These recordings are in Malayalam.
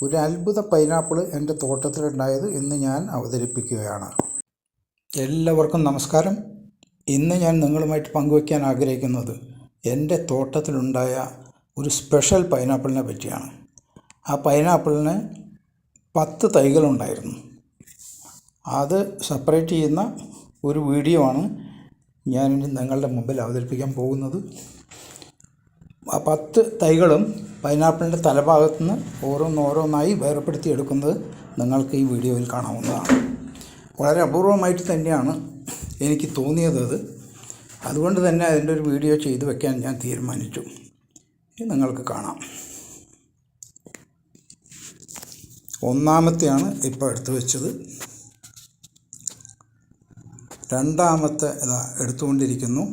ഒരു അത്ഭുത പൈനാപ്പിൾ എൻ്റെ തോട്ടത്തിലുണ്ടായത് ഇന്ന് ഞാൻ അവതരിപ്പിക്കുകയാണ്. എല്ലാവർക്കും നമസ്കാരം. ഇന്ന് ഞാൻ നിങ്ങളുമായിട്ട് പങ്കുവയ്ക്കാൻ ആഗ്രഹിക്കുന്നത് എൻ്റെ തോട്ടത്തിലുണ്ടായ ഒരു സ്പെഷ്യൽ പൈനാപ്പിളിനെ പറ്റിയാണ്. ആ പൈനാപ്പിളിന് 10 തൈകളുണ്ടായിരുന്നു. അത് സെപ്പറേറ്റ് ചെയ്യുന്ന ഒരു വീഡിയോ ആണ് ഞാനിനി നിങ്ങളുടെ മുമ്പിൽ അവതരിപ്പിക്കാൻ പോകുന്നത്. ആ 10 തൈകളും പൈനാപ്പിളിൻ്റെ തലഭാഗത്തു നിന്ന് ഓരോന്നോരോന്നായി വേർപെടുത്തി എടുക്കുന്നത് നിങ്ങൾക്ക് ഈ വീഡിയോയിൽ കാണാവുന്നതാണ്. വളരെ അപൂർവമായിട്ട് തന്നെയാണ് എനിക്ക് തോന്നിയത്. അതുകൊണ്ട് തന്നെ അതിൻ്റെ ഒരു വീഡിയോ ചെയ്തു വെക്കാൻ ഞാൻ തീരുമാനിച്ചു. നിങ്ങൾക്ക് കാണാം. ഒന്നാമത്തെയാണ് ഇപ്പോൾ എടുത്തു വെച്ചത്. രണ്ടാമത്തെ എടുത്തുകൊണ്ടിരിക്കുന്നു.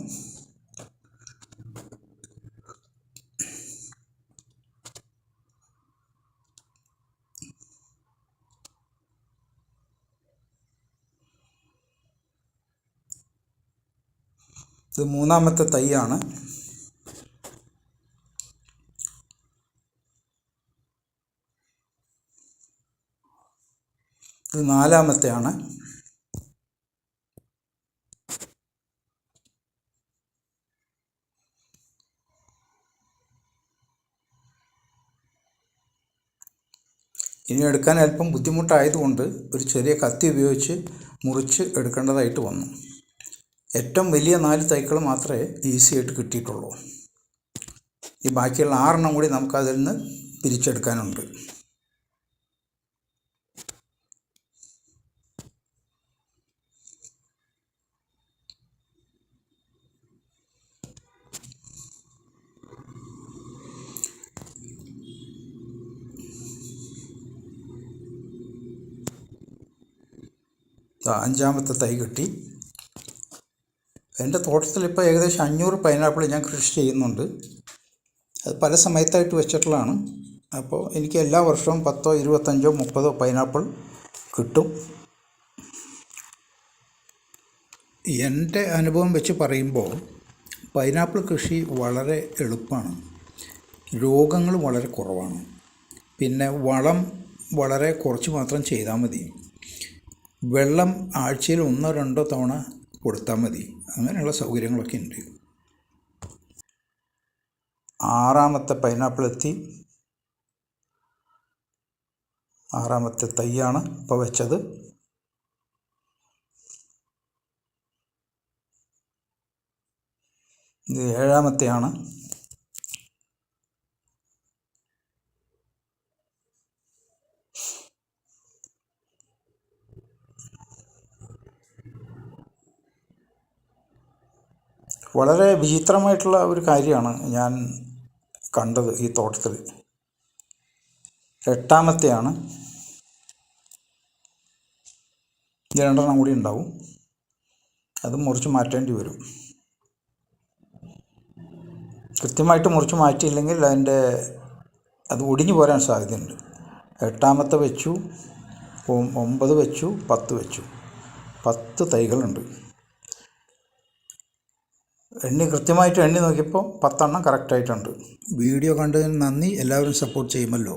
ഇത് മൂന്നാമത്തെ തൈയാണ്. ഇത് നാലാമത്തെയാണ്. ഇനി എടുക്കാൻ അല്പം ബുദ്ധിമുട്ടായതുകൊണ്ട് ഒരു ചെറിയ കത്തി ഉപയോഗിച്ച് മുറിച്ച് എടുക്കേണ്ടതായിട്ട് വന്നു. ഏറ്റവും വലിയ 4 തൈകൾ മാത്രമേ ഈസി ആയിട്ട് കിട്ടിയിട്ടുള്ളൂ. ഈ ബാക്കിയുള്ള 6 കൂടി നമുക്കതിൽ നിന്ന് പിരിച്ചെടുക്കാനുണ്ട്. അഞ്ചാമത്തെ തൈ കിട്ടി. എൻ്റെ തോട്ടത്തിൽ ഇപ്പോൾ ഏകദേശം 500 പൈനാപ്പിൾ ഞാൻ കൃഷി ചെയ്യുന്നുണ്ട്. അത് പല സമയത്തായിട്ട് വെച്ചിട്ടുള്ളതാണ്. അപ്പോൾ എനിക്ക് എല്ലാ വർഷവും 10, 25, 30 പൈനാപ്പിൾ കിട്ടും. എൻ്റെ അനുഭവം വെച്ച് പറയുമ്പോൾ പൈനാപ്പിൾ കൃഷി വളരെ എളുപ്പമാണ്. രോഗങ്ങൾ വളരെ കുറവാണ്. പിന്നെ വളം വളരെ കുറച്ച് മാത്രം ചെയ്താൽ മതി. വെള്ളം ആഴ്ചയിൽ 1-2 തവണ കൊടുത്താൽ മതി. അങ്ങനെയുള്ള സൗകര്യങ്ങളൊക്കെ ഉണ്ട്. 6ാമത്തെ പൈനാപ്പിൾ എത്തി. 6ാമത്തെ തൈയാണ് ഇപ്പോൾ വെച്ചത്. ഇത് 7ാമത്തെയാണ്. വളരെ വിചിത്രമായിട്ടുള്ള ഒരു കാര്യമാണ് ഞാൻ കണ്ടത് ഈ തോട്ടത്തിൽ. 8ാമത്തെയാണ്. ഇത് 2 കൂടി ഉണ്ടാവും. അത് മുറിച്ച് മാറ്റേണ്ടി വരും. കൃത്യമായിട്ട് മുറിച്ച് മാറ്റിയില്ലെങ്കിൽ അത് ഒടിഞ്ഞു പോരാൻ സാധ്യതയുണ്ട്. 8ാമത്തെ വെച്ചു, 9 വെച്ചു, 10 വെച്ചു. 10 തൈകളുണ്ട്. കൃത്യമായിട്ട് എണ്ണി നോക്കിയപ്പോൾ 10 കറക്റ്റായിട്ടുണ്ട്. വീഡിയോ കണ്ടതിന് നന്ദി. എല്ലാവരും സപ്പോർട്ട് ചെയ്യുമല്ലോ.